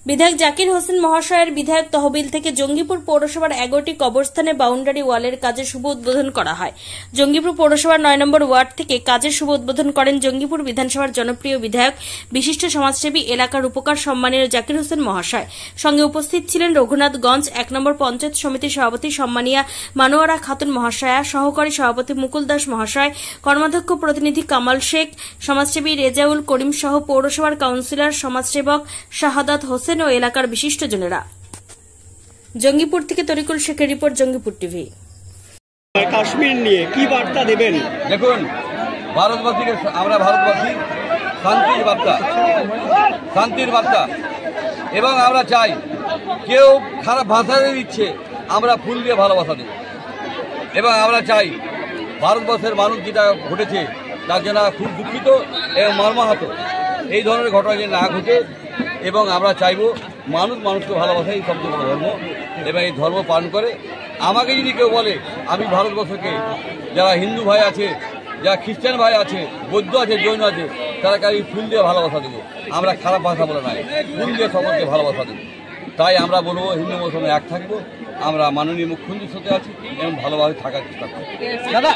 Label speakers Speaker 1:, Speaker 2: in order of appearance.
Speaker 1: বিধায়ক জাকির হোসেন মহাশয়ের বিধায়ক তহবিল থেকে জঙ্গিপুর পৌরসভার 11টি কবরস্থানে বাউন্ডারি ওয়ালের কাজের শুভ উদ্বোধন করা হয়। জঙ্গিপুর পৌরসভার 9 নম্বর ওয়ার্ড থেকে কাজের শুভ উদ্বোধন করেন জঙ্গিপুর বিধানসভার জনপ্রিয় বিধায়ক, বিশিষ্ট সমাজসেবী, এলাকার উপকার সম্মানীয় জাকির হোসেন মহাশয়। সঙ্গে উপস্থিত ছিলেন রঘুনাথগঞ্জ 1 নম্বর পঞ্চায়েত সমিতির সভাপতি সম্মানীয়া মানোয়ারা খাতুন মহাশয়া, সহকারী সভাপতি মুকুল দাস মহাশয়, কর্মাধ্যক্ষ প্রতিনিধি কামাল শেখ, সমাজসেবী রেজাউল করিম সহ পৌরসভার কাউন্সিলর, সমাজসেবক শাহাদাত হোসেন ও এলাকার বিশিষ্টজনেরা। জঙ্গিপুর থেকে তরিকুল শেখের রিপোর্ট, জঙ্গিপুর টিভি।
Speaker 2: কাশ্মীর নিয়ে কি বার্তা দেবেন?
Speaker 3: দেখুন, ভারতবাসীকে আমরা ভারতবাসী শান্তির বার্তা এবং আমরা চাই কেউ খারাপ ভাষা দিচ্ছে, আমরা ফুল দিয়ে ভালোবাসা দেব এবং আমরা চাই ভারতবর্ষের মানুষ যেটা ঘটেছে তার জন্য খুব দুঃখিত এবং মর্মাহত। এই ধরনের ঘটনা যেন না ঘটে এবং আমরা চাইব মানুষ মানুষকে ভালোবাসে, এই সবচেয়ে বড় ধর্ম এবং এই ধর্ম পালন করে। আমাকে যদি কেউ বলে আমি ভারতবর্ষকে যারা হিন্দু ভাই আছে, যারা খ্রিস্টান ভাই আছে, বৌদ্ধ আছে, জৈন আছে, তাদেরকে আমি ফুল দিয়ে ভালোবাসা দেবো। আমরা খারাপ ভাষা বলে নয়, ফুল দিয়ে সকলকে ভালোবাসা দেবো। তাই আমরা বলবো হিন্দু মুসলমান এক থাকবো, আমরা মাননীয় মুখ্যমন্ত্রীর সাথে আছি এবং ভালোভাবে থাকার চেষ্টা করবো।